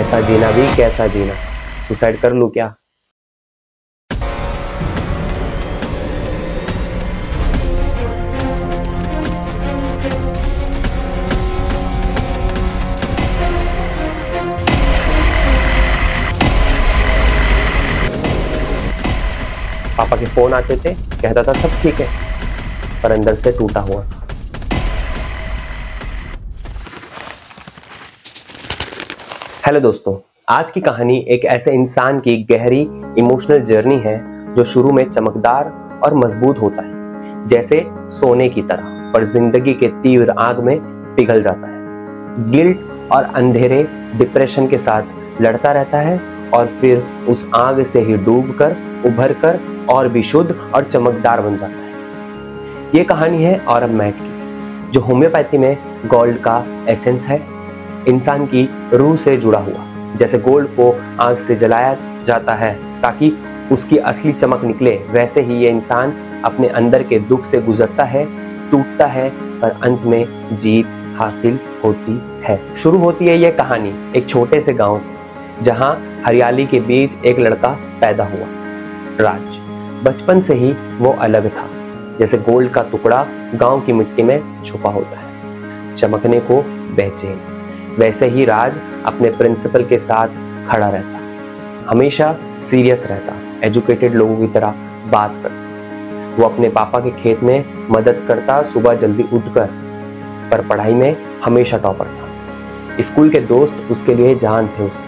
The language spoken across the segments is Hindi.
ऐसा जीना भी कैसा जीना, सुसाइड कर लूं क्या? पापा के फोन आते थे, कहता था सब ठीक है, पर अंदर से टूटा हुआ। हेलो दोस्तों, आज की कहानी एक ऐसे इंसान की गहरी इमोशनल जर्नी है जो शुरू में चमकदार और मजबूत होता है, जैसे सोने की तरह, पर जिंदगी के तीव्र आग में पिघल जाता है। गिल्ट और अंधेरे डिप्रेशन के साथ लड़ता रहता है और फिर उस आग से ही डूबकर उभर कर और भी शुद्ध और चमकदार बन जाता है। ये कहानी है औरम मैट की, जो होम्योपैथी में गोल्ड का एसेंस है, इंसान की रूह से जुड़ा हुआ। जैसे गोल्ड को आग से जलाया जाता है ताकि उसकी असली चमक निकले, वैसे ही ये इंसान अपने अंदर के दुख से गुजरता है, टूटता है, पर अंत में जीत हासिल होती है। शुरू होती है ये कहानी एक छोटे से गांव से, जहां हरियाली के बीच एक लड़का पैदा हुआ, राज। बचपन से ही वो अलग था, जैसे गोल्ड का टुकड़ा गांव की मिट्टी में छुपा होता है, चमकने को बेचैन। वैसे ही राज अपने प्रिंसिपल के साथ खड़ा रहता, हमेशा सीरियस रहता, एजुकेटेड लोगों की तरह बात करता। वो अपने पापा के खेत में मदद करता, सुबह जल्दी उठकर, पर पढ़ाई में हमेशा टॉपर था। स्कूल के दोस्त उसके लिए जान थे। उसे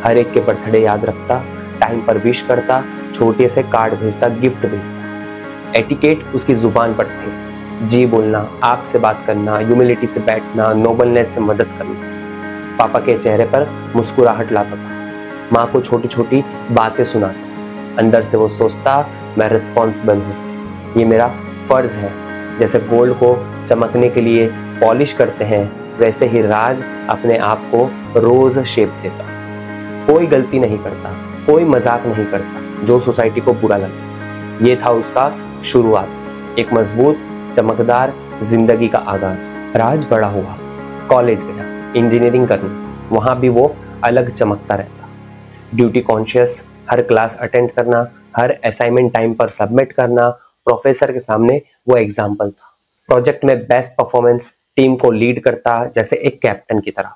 हर एक के बर्थडे याद रखता, टाइम पर विश करता, छोटे से कार्ड भेजता, गिफ्ट भेजता। एटिकेट उसकी जुबान पर थे, जी बोलना, आप से बात करना, ह्यूमिलिटी से बैठना, नोबलनेस से मदद करना। पापा के चेहरे पर मुस्कुराहट लाता था, माँ को छोटी छोटी बातें सुनाता। अंदर से वो सोचता, मैं रिस्पॉन्सिबल हूँ, ये मेरा फर्ज है। जैसे गोल्ड को चमकने के लिए पॉलिश करते हैं, वैसे ही राज अपने आप को रोज शेप देता। कोई गलती नहीं करता, कोई मजाक नहीं करता जो सोसाइटी को बुरा लगे। ये था उसका शुरुआत, एक मजबूत चमकदार जिंदगी का आगाज। राज बड़ा हुआ, कॉलेज गया, इंजीनियरिंग करना, वहां भी वो अलग चमकता रहता। ड्यूटी कॉन्शियस, हर क्लास अटेंड करना, हर असाइनमेंट टाइम पर सबमिट करना, प्रोफेसर के सामने वो एग्जाम्पल था। प्रोजेक्ट में बेस्ट परफॉर्मेंस, टीम को लीड करता जैसे एक कैप्टन की तरह।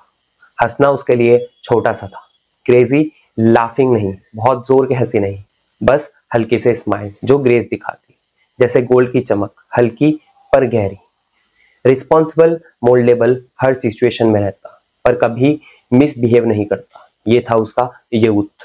हंसना उसके लिए छोटा सा था, क्रेजी लाफिंग नहीं, बहुत जोर की हंसी नहीं, बस हल्की से स्माइल जो ग्रेस दिखाती। जैसे गोल्ड की चमक, हल्की पर गहरी। रिस्पॉन्सिबल, मोल्डेबल, हर सिचुएशन में रहता, पर कभी मिसबिहेव नहीं करता। ये था उसका यूथ,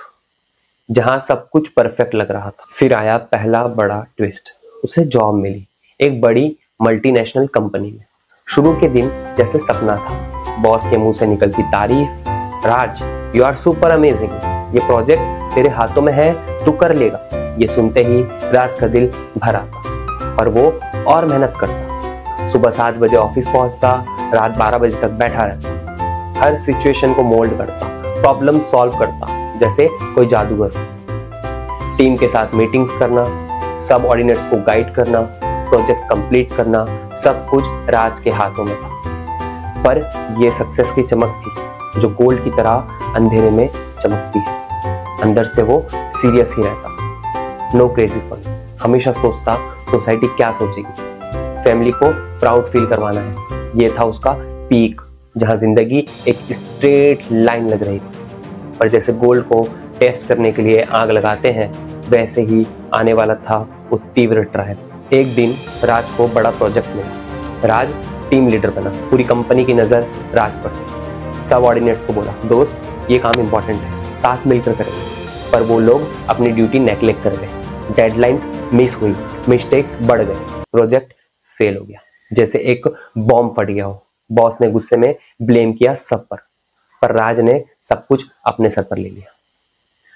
जहां सब कुछ परफेक्ट लग रहा था। फिर आया पहला बड़ा ट्विस्ट, उसे जॉब मिली एक बड़ी मल्टीनेशनल कंपनी में। शुरू के दिन जैसे सपना था, बॉस के मुंह से निकलती तारीफ, राज यू आर सुपर अमेजिंग, ये प्रोजेक्ट तेरे हाथों में है, तू कर लेगा। ये सुनते ही राज का दिल भर आता, और वो और मेहनत करता। सुबह 7 बजे ऑफिस पहुंचता, रात 12 बजे तक बैठा रहता, हर सिचुएशन को मोल्ड करता, प्रॉब्लम सॉल्व करता जैसे कोई जादूगर। टीम के साथ मीटिंग्स करना, सब ऑर्डिनेट्स को गाइड करना, प्रोजेक्ट्स कंप्लीट करना, सब कुछ राज के हाथों में था। पर यह सक्सेस की चमक थी जो गोल्ड की तरह अंधेरे में चमकती है। अंदर से वो सीरियस ही रहता, नो क्रेजी फन, हमेशा सोचता सोसाइटी क्या सोचेगी, फैमिली को प्राउड फील करवाना है। ये था उसका पीक, जहां जिंदगी एक स्ट्रेट लाइन लग रही थी। पर जैसे गोल्ड को टेस्ट करने के लिए आग लगाते हैं, वैसे ही आने वाला था वो तीव्र ट्रायल। एक दिन राज को बड़ा प्रोजेक्ट मिला, राज टीम लीडर बना, पूरी कंपनी की नजर राज पर थी। सब ऑर्डिनेट्स को बोला, दोस्त ये काम इंपॉर्टेंट है, साथ मिलकर करेंगे। पर वो लोग अपनी ड्यूटी नेग्लेक्ट कर गए, डेडलाइंस मिस हुई, मिस्टेक्स बढ़ गए, प्रोजेक्ट फेल हो गया, जैसे एक बॉम्ब फट गया हो। बॉस ने गुस्से में ब्लेम किया सब पर राज ने सब कुछ अपने सर पर ले लिया।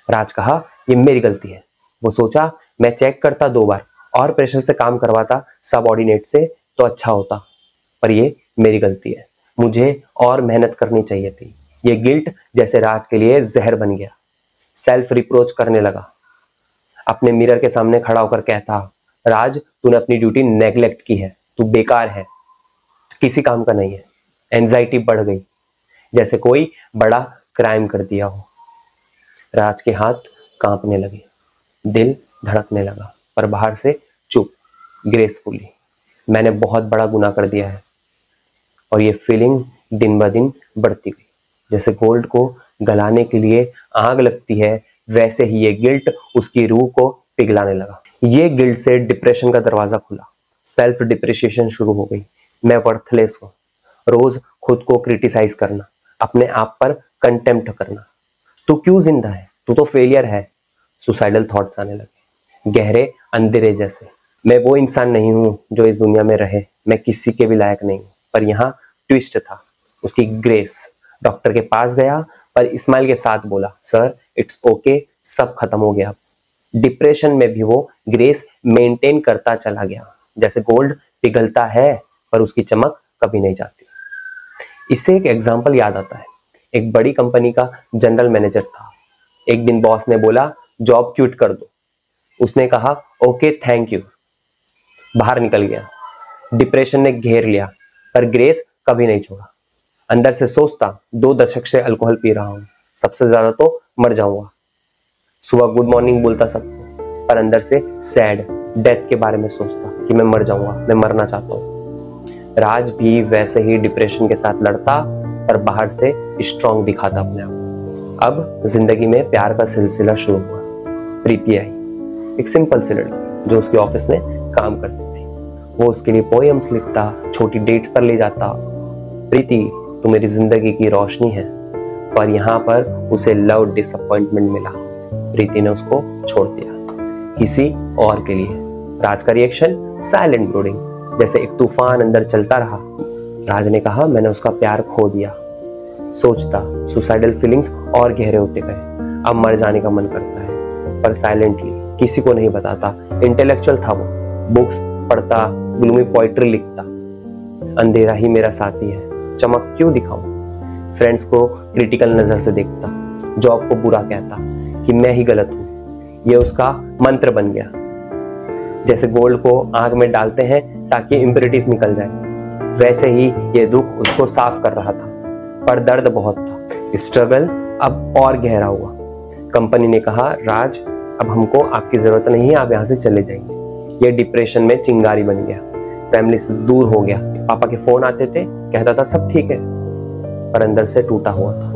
राज कहा ये मेरी गलती है। वो सोचा मैं चेक करता 2 बार और प्रेशर से काम करवाता सब ऑर्डिनेट से तो अच्छा होता, पर ये मेरी गलती है, मुझे और मेहनत करनी चाहिए थी। ये गिल्ट जैसे राज के लिए जहर बन गया। सेल्फ रिप्रोच करने लगा, अपने मिरर के सामने खड़ा होकर कहता, राज तूने अपनी ड्यूटी नेग्लेक्ट की है, तू बेकार है, किसी काम का नहीं है। एंजाइटी बढ़ गई, जैसे कोई बड़ा क्राइम कर दिया हो। राज के हाथ कांपने लगे, दिल धड़कने लगा, पर बाहर से चुप, ग्रेसफुली। मैंने बहुत बड़ा गुनाह कर दिया है। और ये फीलिंग दिन ब दिन बढ़ती गई। जैसे गोल्ड को गलाने के लिए आग लगती है, वैसे ही ये गिल्ट उसकी रूह को पिघलाने लगा। ये गिल्ट से डिप्रेशन का दरवाजा खुला। सेल्फ डिप्रिसिएशन शुरू हो गई। मैं वर्थलेस हूँ। रोज खुद को क्रिटिसाइज करना, अपने आप पर कंटेम्प्ट करना। तू क्यों जिंदा है, तू तो फेलियर है। सुसाइडल थॉट्स आने लगे, गहरे अंधेरे जैसे। मैं वो इंसान नहीं हूं जो इस दुनिया में रहे, मैं किसी के भी लायक नहीं हूं। पर यहाँ ट्विस्ट था, उसकी ग्रेस। डॉक्टर के पास गया, पर स्माइल के साथ बोला, सर इट्स ओके, सब खत्म हो गया। डिप्रेशन में भी वो ग्रेस मेंटेन करता चला गया। जैसे गोल्ड पिघलता है, पर उसकी चमक कभी नहीं जाती। इससे एक एग्जाम्पल याद आता है। एक बड़ी कंपनी का जनरल मैनेजर था। एक दिन बॉस ने बोला, जॉब क्विट कर दो। उसने कहा, ओके थैंक यू, बाहर निकल गया। डिप्रेशन ने घेर लिया, पर ग्रेस कभी नहीं छोड़ा। अंदर से सोचता, 2 दशक से अल्कोहल पी रहा हूं, सबसे ज्यादा तो मर जाऊंगा। सुबह गुड मॉर्निंग बोलता सबको, पर अंदर से सैड, डेथ के बारे में सोचता कि मैं मर जाऊंगा, मैं मरना चाहता हूं। राज भी वैसे ही डिप्रेशन के साथ लड़ता, पर बाहर से स्ट्रांग दिखाता अपने आप। अब जिंदगी में प्यार का सिलसिला शुरू हुआ। प्रीति आई, एक सिंपल सी लड़की जो उसके ऑफिस में काम करती थी। वो उसके लिए पोएम्स लिखता, छोटी डेट्स पर ले जाता। प्रीति, तू मेरी जिंदगी की रोशनी है। पर यहाँ पर उसे लव डिसअपॉइंटमेंट मिला। प्रीति ने उसको छोड़ दिया किसी और के लिए। राज का रिएक्शन साइलेंट ब्रीडिंग, जैसे एक तूफान अंदर चलता रहा। राज ने कहा, मैंने उसका प्यार खो दिया। सोचता, सुसाइडल फीलिंग्स और गहरे होते गए। अब मर जाने का मन करता है, पर साइलेंटली, किसी को नहीं बताता। इंटेलेक्चुअल था वो, बुक्स पढ़ता, ग्लूमी पोइट्री लिखता। अंधेरा ही मेरा साथी है, चमक क्यों दिखाऊं। फ्रेंड्स को क्रिटिकल नजर से देखता, जॉब को बुरा कहता कि मैं ही गलत हूं। ये उसका मंत्र बन गया। जैसे गोल्ड को आग में डालते हैं ताकि इंप्योरिटीज निकल जाए, वैसे ही ये दुख उसको साफ कर रहा था। पर दर्द बहुत था। स्ट्रगल अब और गहरा हुआ। कंपनी ने कहा, राज अब हमको आपकी जरूरत नहीं है, आप यहाँ से चले जाइए। ये डिप्रेशन में चिंगारी बन गया। फैमिली से दूर हो गया। पापा के फोन आते थे, कहता था सब ठीक है, पर अंदर से टूटा हुआ था।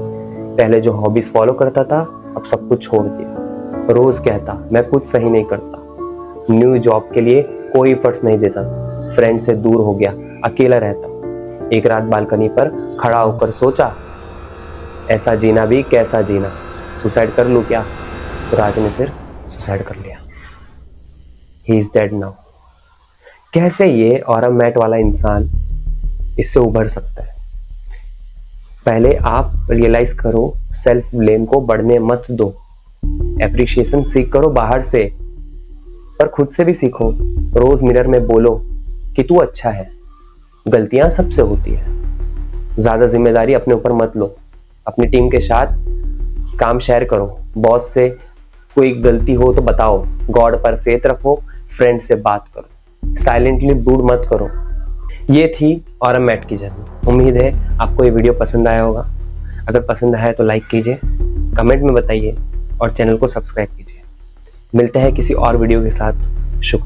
पहले जो हॉबीज फॉलो करता था, अब सब कुछ छोड़ दिया। रोज कहता, मैं कुछ सही नहीं करता। न्यू जॉब के लिए कोई एफर्ट्स नहीं देता। फ्रेंड से दूर हो गया, अकेला रहता। एक रात बालकनी पर खड़ा होकर सोचा, ऐसा जीना भी कैसा जीना, सुसाइड कर लूं क्या। तो राज ने फिर सुसाइड कर लिया। He is dead now. कैसे ये ऑरम मैट वाला इंसान इससे उभर सकता है? पहले आप रियलाइज करो, सेल्फ ब्लेम को बढ़ने मत दो। एप्रिशिएशन सीख करो बाहर से, पर खुद से भी सीखो। रोज मिरर में बोलो कि तू अच्छा है। गलतियां सबसे होती है। ज्यादा जिम्मेदारी अपने ऊपर मत लो। अपनी टीम के साथ काम शेयर करो। बॉस से कोई गलती हो तो बताओ। गॉड पर फेथ रखो। फ्रेंड से बात करो। साइलेंटली ब्रूड मत करो। ये थी ऑरम मैट की जर्नी। उम्मीद है आपको ये वीडियो पसंद आया होगा। अगर पसंद आया तो लाइक कीजिए, कमेंट में बताइए और चैनल को सब्सक्राइब कीजिए। मिलते हैं किसी और वीडियो के साथ। शुक्रिया।